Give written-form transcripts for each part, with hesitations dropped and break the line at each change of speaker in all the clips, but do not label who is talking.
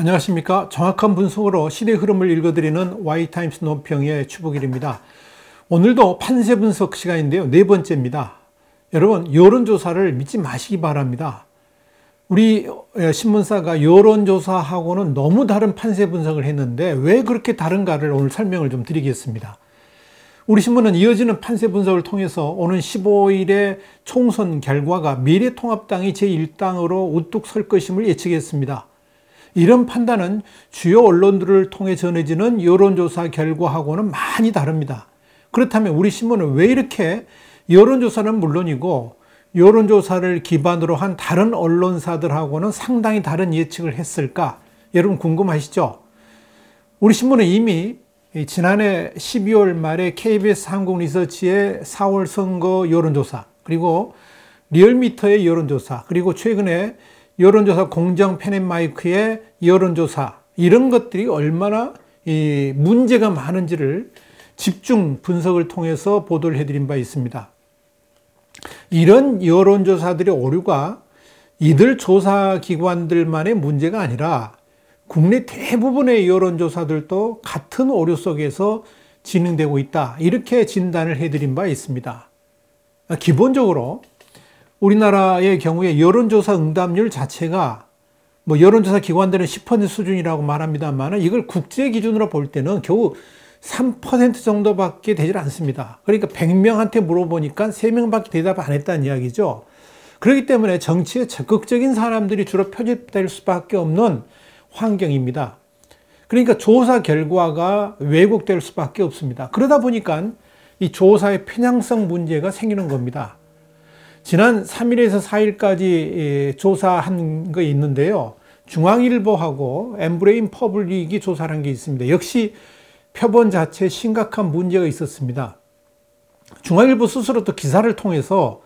안녕하십니까. 정확한 분석으로 시대 흐름을 읽어드리는 Y타임스 논평의 추복일입니다. 오늘도 판세 분석 시간인데요. 네 번째입니다. 여러분, 여론조사를 믿지 마시기 바랍니다. 우리 신문사가 여론조사하고는 너무 다른 판세 분석을 했는데 왜 그렇게 다른가를 오늘 설명을 좀 드리겠습니다. 우리 신문은 이어지는 판세 분석을 통해서 오는 15일의 총선 결과가 미래통합당이 제1당으로 우뚝 설 것임을 예측했습니다. 이런 판단은 주요 언론들을 통해 전해지는 여론조사 결과하고는 많이 다릅니다. 그렇다면 우리 신문은 왜 이렇게 여론조사는 물론이고 여론조사를 기반으로 한 다른 언론사들하고는 상당히 다른 예측을 했을까? 여러분 궁금하시죠? 우리 신문은 이미 지난해 12월 말에 KBS 한국리서치의 4월 선거 여론조사, 그리고 리얼미터의 여론조사, 그리고 최근에 여론조사 공정 펜앤마이크의 여론조사, 이런 것들이 얼마나 문제가 많은지를 집중 분석을 통해서 보도를 해드린 바 있습니다. 이런 여론조사들의 오류가 이들 조사기관들만의 문제가 아니라 국내 대부분의 여론조사들도 같은 오류 속에서 진행되고 있다, 이렇게 진단을 해드린 바 있습니다. 기본적으로 우리나라의 경우에 여론조사 응답률 자체가 여론조사 기관들은 10% 수준이라고 말합니다만 이걸 국제 기준으로 볼 때는 겨우 3% 정도밖에 되질 않습니다. 그러니까 100명한테 물어보니까 3명밖에 대답 안 했다는 이야기죠. 그렇기 때문에 정치에 적극적인 사람들이 주로 표집될 수밖에 없는 환경입니다. 그러니까 조사 결과가 왜곡될 수밖에 없습니다. 그러다 보니까 이 조사의 편향성 문제가 생기는 겁니다. 지난 3일에서 4일까지 조사한 거 있는데요. 중앙일보하고 엠브레인 퍼블릭이 조사를 한 게 있습니다. 역시 표본 자체에 심각한 문제가 있었습니다. 중앙일보 스스로도 기사를 통해서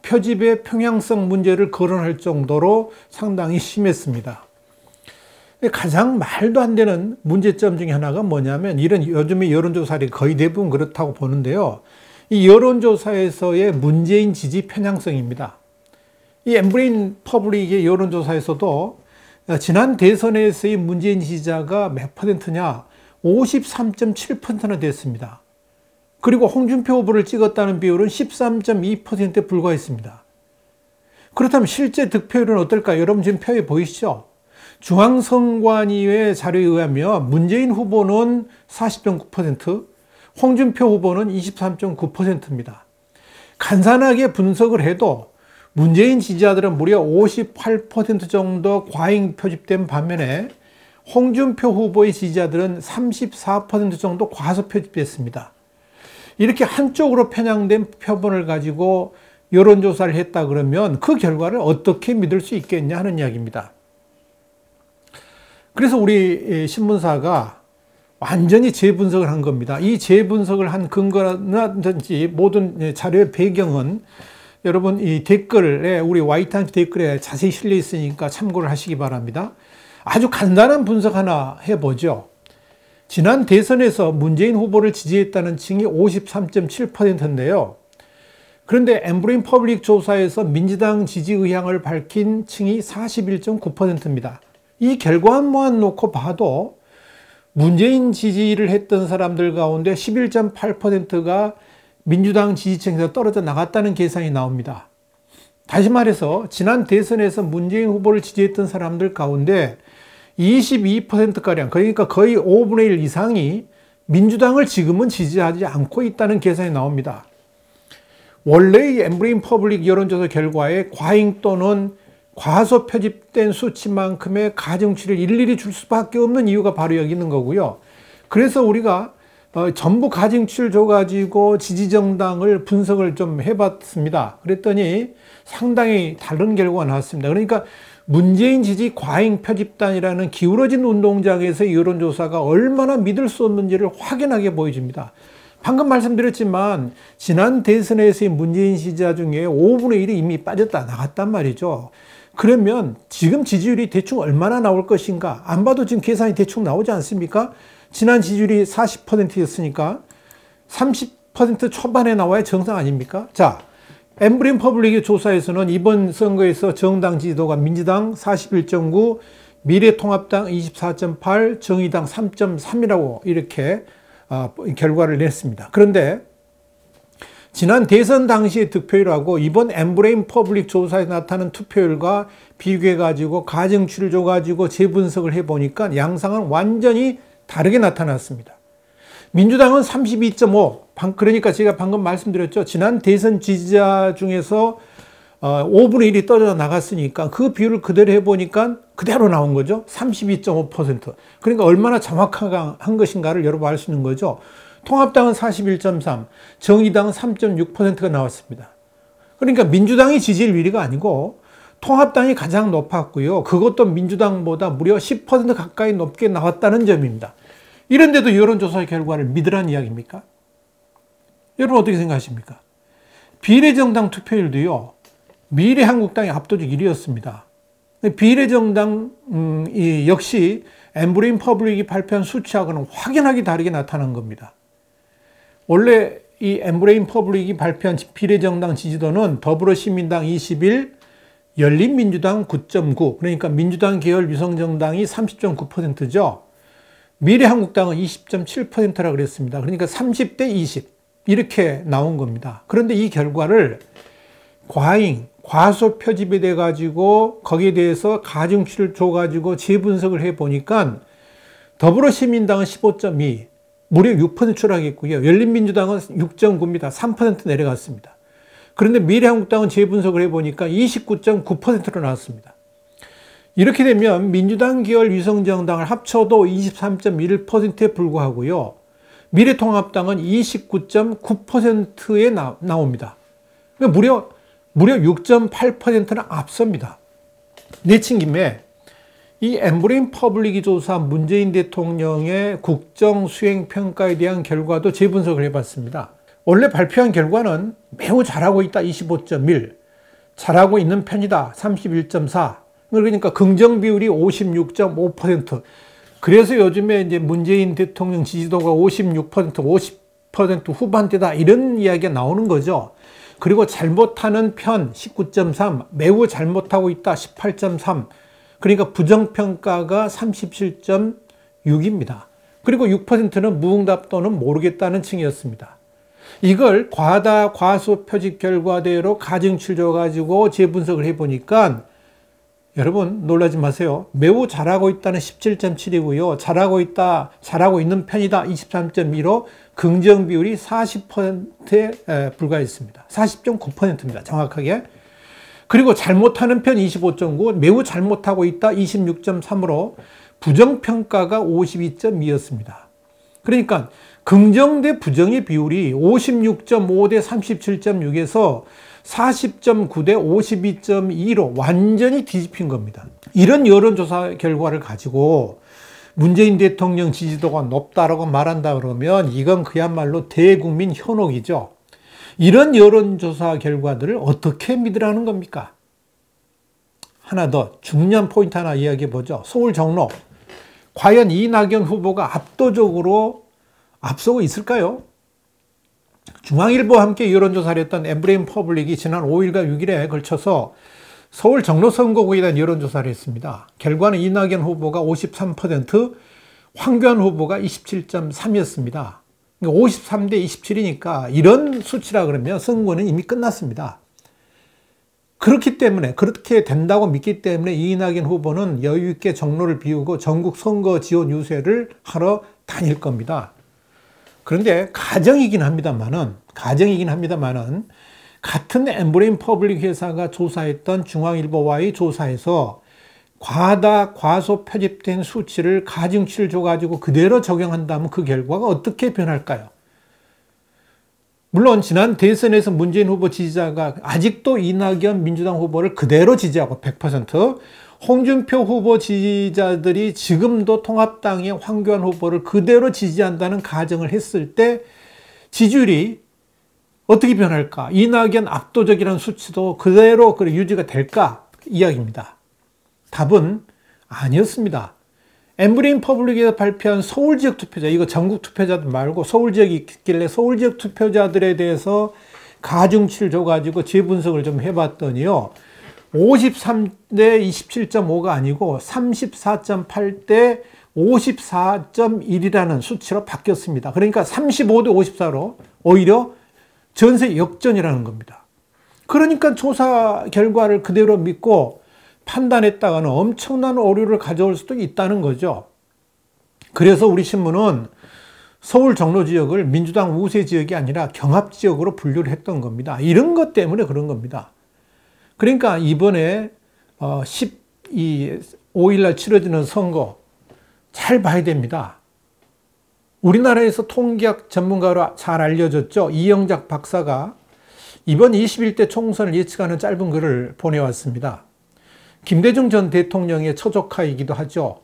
표집의 평양성 문제를 거론할 정도로 상당히 심했습니다. 가장 말도 안 되는 문제점 중에 하나가 뭐냐면, 이런 요즘의 여론조사들이 거의 대부분 그렇다고 보는데요. 이 여론조사에서의 문재인 지지 편향성입니다. 이 엠브레인 퍼블릭의 여론조사에서도 지난 대선에서의 문재인 지지자가 몇 퍼센트냐? 53.7%나 됐습니다. 그리고 홍준표 후보를 찍었다는 비율은 13.2%에 불과했습니다. 그렇다면 실제 득표율은 어떨까요? 여러분 지금 표에 보이시죠? 중앙선관위의 자료에 의하면 문재인 후보는 40.9%, 홍준표 후보는 23.9%입니다. 간단하게 분석을 해도 문재인 지지자들은 무려 58% 정도 과잉 표집된 반면에 홍준표 후보의 지지자들은 34% 정도 과소 표집됐습니다. 이렇게 한쪽으로 편향된 표본을 가지고 여론조사를 했다 그러면 그 결과를 어떻게 믿을 수 있겠냐 하는 이야기입니다. 그래서 우리 신문사가 완전히 재분석을 한 겁니다. 이 재분석을 한 근거라든지 모든 자료의 배경은 여러분 이 댓글에, 우리 Y타임스 댓글에 자세히 실려 있으니까 참고를 하시기 바랍니다. 아주 간단한 분석 하나 해보죠. 지난 대선에서 문재인 후보를 지지했다는 층이 53.7%인데요. 그런데 엠브레인 퍼블릭 조사에서 민주당 지지 의향을 밝힌 층이 41.9%입니다. 이 결과만 놓고 봐도 문재인 지지를 했던 사람들 가운데 11.8%가 민주당 지지층에서 떨어져 나갔다는 계산이 나옵니다. 다시 말해서 지난 대선에서 문재인 후보를 지지했던 사람들 가운데 22%가량, 그러니까 거의 5분의 1 이상이 민주당을 지금은 지지하지 않고 있다는 계산이 나옵니다. 원래의 엠브레인 퍼블릭 여론조사 결과에 과잉 또는 과소 표집된 수치만큼의 가중치를 일일이 줄 수밖에 없는 이유가 바로 여기 있는 거고요. 그래서 우리가 전부 가중치를 줘가지고 지지정당을 분석을 좀 해봤습니다. 그랬더니 상당히 다른 결과가 나왔습니다. 그러니까 문재인 지지 과잉 표집단이라는 기울어진 운동장에서 여론조사가 얼마나 믿을 수 없는지를 확연하게 보여줍니다. 방금 말씀드렸지만 지난 대선에서의 문재인 지지자 중에 5분의 1이 이미 빠졌다 나갔단 말이죠. 그러면 지금 지지율이 대충 얼마나 나올 것인가? 안 봐도 지금 계산이 대충 나오지 않습니까? 지난 지지율이 40%였으니까 30% 초반에 나와야 정상 아닙니까? 자, 엠브레인 퍼블릭의 조사에서는 이번 선거에서 정당 지지도가 민주당 41.9, 미래통합당 24.8, 정의당 3.3이라고 이렇게 결과를 냈습니다. 그런데 지난 대선 당시의 득표율하고 이번 엠브레인 퍼블릭 조사에 나타난 투표율과 비교해가지고 가중치를 줘가지고 재분석을 해보니까 양상은 완전히 다르게 나타났습니다. 민주당은 32.5, 그러니까 제가 방금 말씀드렸죠. 지난 대선 지지자 중에서 5분의 1이 떨어져 나갔으니까 그 비율을 그대로 해보니까 그대로 나온 거죠. 32.5%. 그러니까 얼마나 정확한 것인가를 여러분 알 수 있는 거죠. 통합당은 41.3, 정의당은 3.6%가 나왔습니다. 그러니까 민주당이 지지율 1위가 아니고 통합당이 가장 높았고요. 그것도 민주당보다 무려 10% 가까이 높게 나왔다는 점입니다. 이런데도 여론조사 결과를 믿으라는 이야기입니까? 여러분 어떻게 생각하십니까? 비례정당 투표율도요, 미래한국당이 압도적 1위였습니다. 비례정당 역시 엠브레인 퍼블릭이 발표한 수치하고는 확연하게 다르게 나타난 겁니다. 원래 이 엠브레인 퍼블릭이 발표한 비례정당 지지도는 더불어시민당 21, 열린민주당 9.9, 그러니까 민주당 계열 위성정당이 30.9%죠. 미래한국당은 20.7%라고 그랬습니다. 그러니까 30대 20 이렇게 나온 겁니다. 그런데 이 결과를 과잉, 과소 표집이 돼가지고 거기에 대해서 가중치를 줘가지고 재분석을 해보니까 더불어시민당은 15.2, 무려 6% 추락했고요. 열린민주당은 6.9입니다. 3% 내려갔습니다. 그런데 미래한국당은 재분석을 해보니까 29.9%로 나왔습니다. 이렇게 되면 민주당 계열 위성정당을 합쳐도 23.1%에 불과하고요. 미래통합당은 29.9%에 나옵니다. 그러니까 무려 6.8%나 앞섭니다. 내친 김에 이 엠브레인 퍼블릭이 조사한 문재인 대통령의 국정 수행 평가에 대한 결과도 재분석을 해봤습니다. 원래 발표한 결과는 매우 잘하고 있다 25.1, 잘하고 있는 편이다 31.4, 그러니까 긍정 비율이 56.5%. 그래서 요즘에 이제 문재인 대통령 지지도가 56%, 50% 후반대다 이런 이야기가 나오는 거죠. 그리고 잘못하는 편 19.3, 매우 잘못하고 있다 18.3, 그러니까 부정평가가 37.6입니다. 그리고 6%는 무응답 또는 모르겠다는 층이었습니다. 이걸 과다 과소 표집 결과대로 가중치를 줘가지고 재분석을 해보니까 여러분 놀라지 마세요. 매우 잘하고 있다는 17.7이고요. 잘하고 있는 편이다 23.2로 긍정 비율이 40%에 불과했습니다. 40.9%입니다. 정확하게. 그리고 잘못하는 편 25.9, 매우 잘못하고 있다 26.3으로 부정평가가 52.2였습니다. 그러니까 긍정 대 부정의 비율이 56.5 대 37.6에서 40.9 대 52.2로 완전히 뒤집힌 겁니다. 이런 여론조사 결과를 가지고 문재인 대통령 지지도가 높다라고 말한다 그러면 이건 그야말로 대국민 현혹이죠. 이런 여론조사 결과들을 어떻게 믿으라는 겁니까? 하나 더 중요한 포인트 하나 이야기해 보죠. 서울 종로. 과연 이낙연 후보가 압도적으로 앞서고 있을까요? 중앙일보와 함께 여론조사를 했던 엠브레인 퍼블릭이 지난 5일과 6일에 걸쳐서 서울 종로 선거구에 대한 여론조사를 했습니다. 결과는 이낙연 후보가 53%, 황교안 후보가 27.3이었습니다. 53대 27이니까 이런 수치라 그러면 선거는 이미 끝났습니다. 그렇기 때문에 그렇게 된다고 믿기 때문에 이낙연 후보는 여유 있게 종로를 비우고 전국 선거 지원 유세를 하러 다닐 겁니다. 그런데 가정이긴 합니다만은 같은 엠브레인 퍼블릭 회사가 조사했던 중앙일보와의 조사에서 과다 과소 표집된 수치를 가중치를 줘가지고 그대로 적용한다면 그 결과가 어떻게 변할까요? 물론 지난 대선에서 문재인 후보 지지자가 아직도 이낙연 민주당 후보를 그대로 지지하고 100%, 홍준표 후보 지지자들이 지금도 통합당의 황교안 후보를 그대로 지지한다는 가정을 했을 때 지지율이 어떻게 변할까? 이낙연 압도적이라는 수치도 그대로 유지가 될까? 이야기입니다. 답은 아니었습니다. 엠브레인 퍼블릭에서 발표한 서울 지역 투표자, 이거 전국 투표자들 말고 서울 지역이 있길래 서울 지역 투표자들에 대해서 가중치를 줘가지고 재분석을 좀 해봤더니요. 53대 27.5가 아니고 34.8대 54.1이라는 수치로 바뀌었습니다. 그러니까 35대 54로 오히려 전세 역전이라는 겁니다. 그러니까 조사 결과를 그대로 믿고 판단했다가는 엄청난 오류를 가져올 수도 있다는 거죠. 그래서 우리 신문은 서울 종로 지역을 민주당 우세 지역이 아니라 경합 지역으로 분류를 했던 겁니다. 이런 것 때문에 그런 겁니다. 그러니까 이번에 5일날 치러지는 선거 잘 봐야 됩니다. 우리나라에서 통계학 전문가로 잘 알려졌죠. 이영작 박사가 이번 21대 총선을 예측하는 짧은 글을 보내왔습니다. 김대중 전 대통령의 처조카이기도 하죠.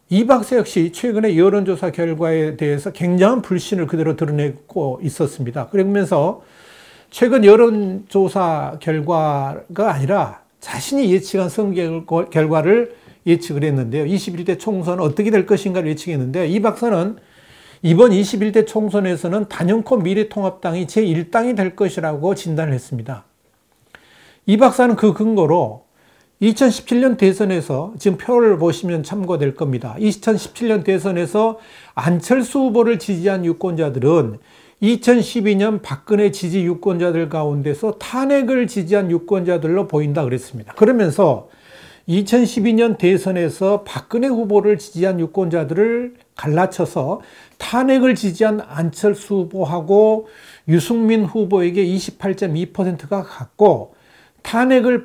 이 박사 역시 최근에 여론조사 결과에 대해서 굉장한 불신을 그대로 드러내고 있었습니다. 그러면서 최근 여론조사 결과가 아니라 자신이 예측한 선거 결과를 예측을 했는데요. 21대 총선은 어떻게 될 것인가를 예측했는데 이 박사는 이번 21대 총선에서는 단연코 미래통합당이 제1당이 될 것이라고 진단을 했습니다. 이 박사는 그 근거로 2017년 대선에서 지금 표를 보시면 참고될 겁니다. 2017년 대선에서 안철수 후보를 지지한 유권자들은 2012년 박근혜 지지 유권자들 가운데서 탄핵을 지지한 유권자들로 보인다 그랬습니다. 그러면서 2012년 대선에서 박근혜 후보를 지지한 유권자들을 갈라쳐서 탄핵을 지지한 안철수 후보하고 유승민 후보에게 28.2%가 갔고 탄핵을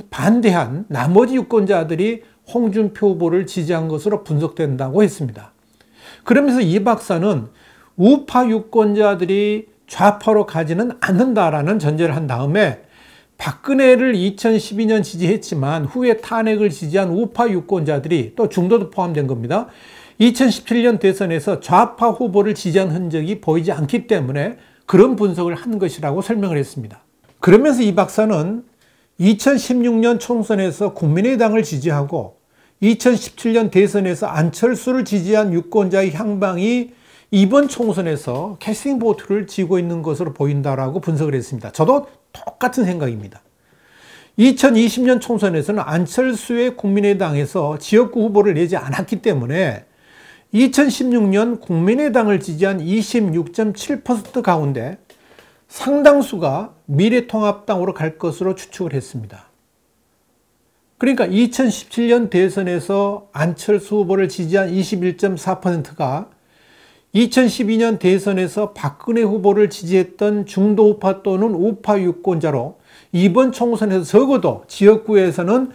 반대한 나머지 유권자들이 홍준표 후보를 지지한 것으로 분석된다고 했습니다. 그러면서 이 박사는 우파 유권자들이 좌파로 가지는 않는다라는 전제를 한 다음에 박근혜를 2012년 지지했지만 후에 탄핵을 지지한 우파 유권자들이 또 중도도 포함된 겁니다. 2017년 대선에서 좌파 후보를 지지한 흔적이 보이지 않기 때문에 그런 분석을 한 것이라고 설명을 했습니다. 그러면서 이 박사는 2016년 총선에서 국민의당을 지지하고 2017년 대선에서 안철수를 지지한 유권자의 향방이 이번 총선에서 캐스팅 보트를 쥐고 있는 것으로 보인다라고 분석을 했습니다. 저도 똑같은 생각입니다. 2020년 총선에서는 안철수의 국민의당에서 지역구 후보를 내지 않았기 때문에 2016년 국민의당을 지지한 26.7% 가운데 상당수가 미래통합당으로 갈 것으로 추측을 했습니다. 그러니까 2017년 대선에서 안철수 후보를 지지한 21.4%가 2012년 대선에서 박근혜 후보를 지지했던 중도우파 또는 우파 유권자로 이번 총선에서 적어도 지역구에서는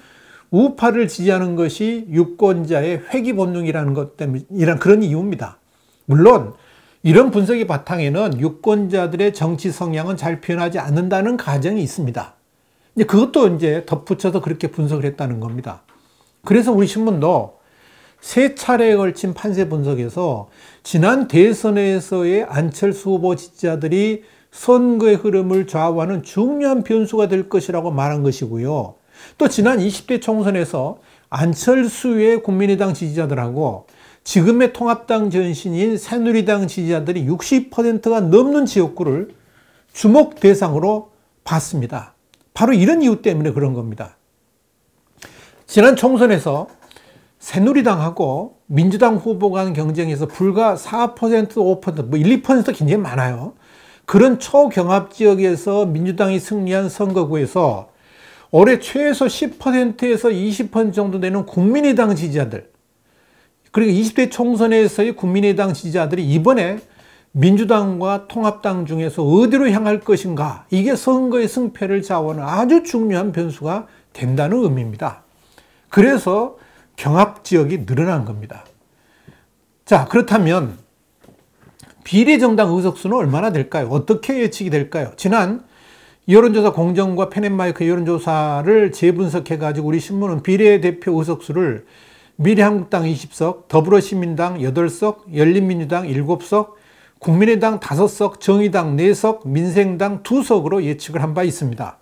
우파를 지지하는 것이 유권자의 회귀 본능이라는 것 때문에 이런 그런 이유입니다. 물론 이런 분석의 바탕에는 유권자들의 정치 성향은 잘 표현하지 않는다는 가정이 있습니다. 이제 그것도 이제 덧붙여서 그렇게 분석을 했다는 겁니다. 그래서 우리 신문도 세 차례에 걸친 판세 분석에서 지난 대선에서의 안철수 후보 지지자들이 선거의 흐름을 좌우하는 중요한 변수가 될 것이라고 말한 것이고요. 또 지난 20대 총선에서 안철수의 국민의당 지지자들하고 지금의 통합당 전신인 새누리당 지지자들이 60%가 넘는 지역구를 주목 대상으로 봤습니다. 바로 이런 이유 때문에 그런 겁니다. 지난 총선에서 새누리당하고 민주당 후보 간 경쟁에서 불과 4%, 5%, 뭐 1, 2% 굉장히 많아요. 그런 초경합 지역에서 민주당이 승리한 선거구에서 올해 최소 10%에서 20% 정도 되는 국민의당 지지자들, 그리고 20대 총선에서의 국민의당 지지자들이 이번에 민주당과 통합당 중에서 어디로 향할 것인가, 이게 선거의 승패를 좌우하는 아주 중요한 변수가 된다는 의미입니다. 그래서 경합 지역이 늘어난 겁니다. 자, 그렇다면 비례정당 의석수는 얼마나 될까요? 어떻게 예측이 될까요? 지난 여론조사 공정과 펜앤마이크 여론조사를 재분석해가지고 우리 신문은 비례대표 의석수를 미래한국당 20석, 더불어시민당 8석, 열린민주당 7석, 국민의당 5석, 정의당 4석, 민생당 2석으로 예측을 한 바 있습니다.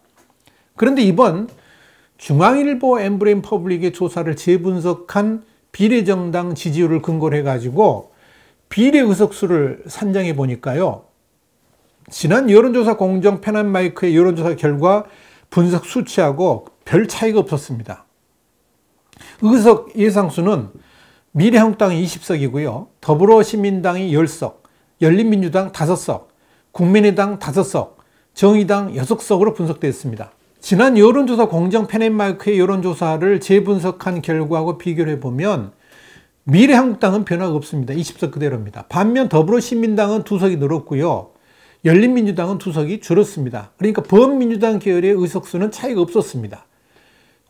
그런데 이번 중앙일보 엠브레인 퍼블릭의 조사를 재분석한 비례정당 지지율을 근거로 해가지고 비례 의석수를 산정해 보니까요. 지난 여론조사 공정 펜앤마이크의 여론조사 결과 분석 수치하고 별 차이가 없었습니다. 의석 예상수는 미래한국당이 20석이고요. 더불어시민당이 10석, 열린민주당 5석, 국민의당 5석, 정의당 6석으로 분석됐습니다. 지난 여론조사 공정 펜앤마이크의 여론조사를 재분석한 결과하고 비교를 해보면 미래한국당은 변화가 없습니다. 20석 그대로입니다. 반면 더불어시민당은 2석이 늘었고요. 열린민주당은 2석이 줄었습니다. 그러니까 범민주당 계열의 의석수는 차이가 없었습니다.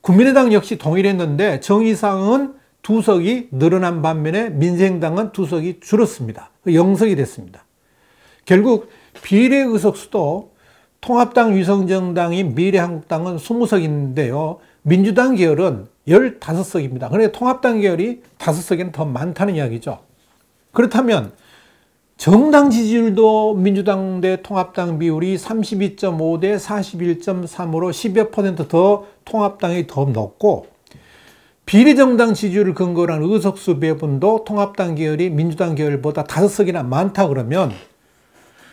국민의당 역시 동일했는데 정의당은 2석이 늘어난 반면에 민생당은 2석이 줄었습니다. 0석이 됐습니다. 결국 비례 의석수도 통합당 위성정당인 미래한국당은 20석인데요. 민주당 계열은 15석입니다. 그러니까 통합당 계열이 5석에는 더 많다는 이야기죠. 그렇다면 정당 지지율도 민주당 대 통합당 비율이 32.5 대 41.3으로 10여 % 더 통합당이 더 높고 비례정당 지지율을 근거로 한 의석수 배분도 통합당 계열이 민주당 계열보다 5석이나 많다 그러면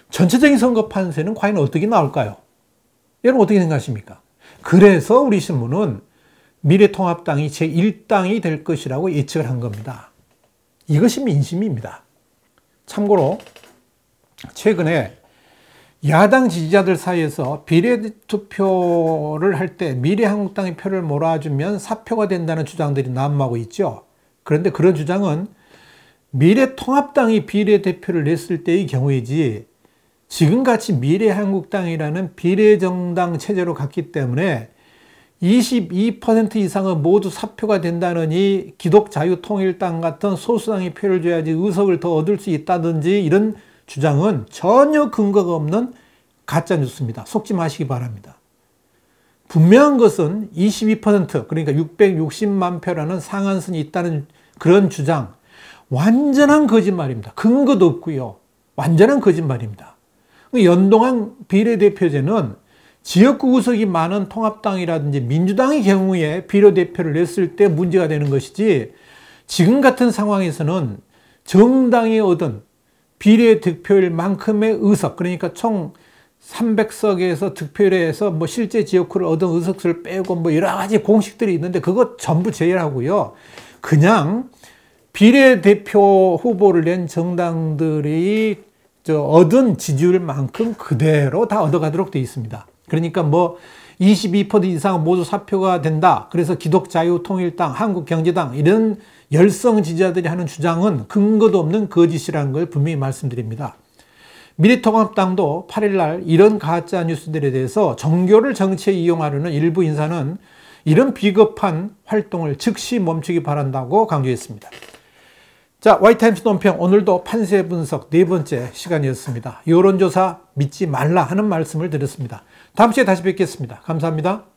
전체적인 선거 판세는 과연 어떻게 나올까요? 여러분 어떻게 생각하십니까? 그래서 우리 신문은 미래통합당이 제1당이 될 것이라고 예측을 한 겁니다. 이것이 민심입니다. 참고로 최근에 야당 지지자들 사이에서 비례투표를 할 때 미래한국당의 표를 몰아주면 사표가 된다는 주장들이 난무하고 있죠. 그런데 그런 주장은 미래통합당이 비례대표를 냈을 때의 경우이지 지금같이 미래한국당이라는 비례정당 체제로 갔기 때문에 22% 이상은 모두 사표가 된다느니 기독자유통일당 같은 소수당의 표를 줘야지 의석을 더 얻을 수 있다든지 이런 주장은 전혀 근거가 없는 가짜뉴스입니다. 속지 마시기 바랍니다. 분명한 것은 22% 그러니까 660만 표라는 상한선이 있다는 그런 주장 완전한 거짓말입니다. 근거도 없고요. 완전한 거짓말입니다. 연동형 비례대표제는 지역구 의석이 많은 통합당이라든지 민주당의 경우에 비례대표를 냈을 때 문제가 되는 것이지 지금 같은 상황에서는 정당이 얻은 비례득표율만큼의 의석 그러니까 총 300석에서 득표율에서 뭐 실제 지역구를 얻은 의석수를 빼고 뭐 여러 가지 공식들이 있는데 그거 전부 제외하고요. 그냥 비례대표 후보를 낸 정당들이 얻은 지지율만큼 그대로 다 얻어가도록 되어 있습니다. 그러니까 뭐 22% 이상 모두 사표가 된다. 그래서 기독자유통일당, 한국경제당 이런 열성 지지자들이 하는 주장은 근거도 없는 거짓이라는 걸 분명히 말씀드립니다. 미래통합당도 8일날 이런 가짜 뉴스들에 대해서 종교를 정치에 이용하려는 일부 인사는 이런 비겁한 활동을 즉시 멈추기 바란다고 강조했습니다. 자, 와이타임스 논평 오늘도 판세 분석 4번째 시간이었습니다. 여론조사 믿지 말라 하는 말씀을 드렸습니다. 다음 주에 다시 뵙겠습니다. 감사합니다.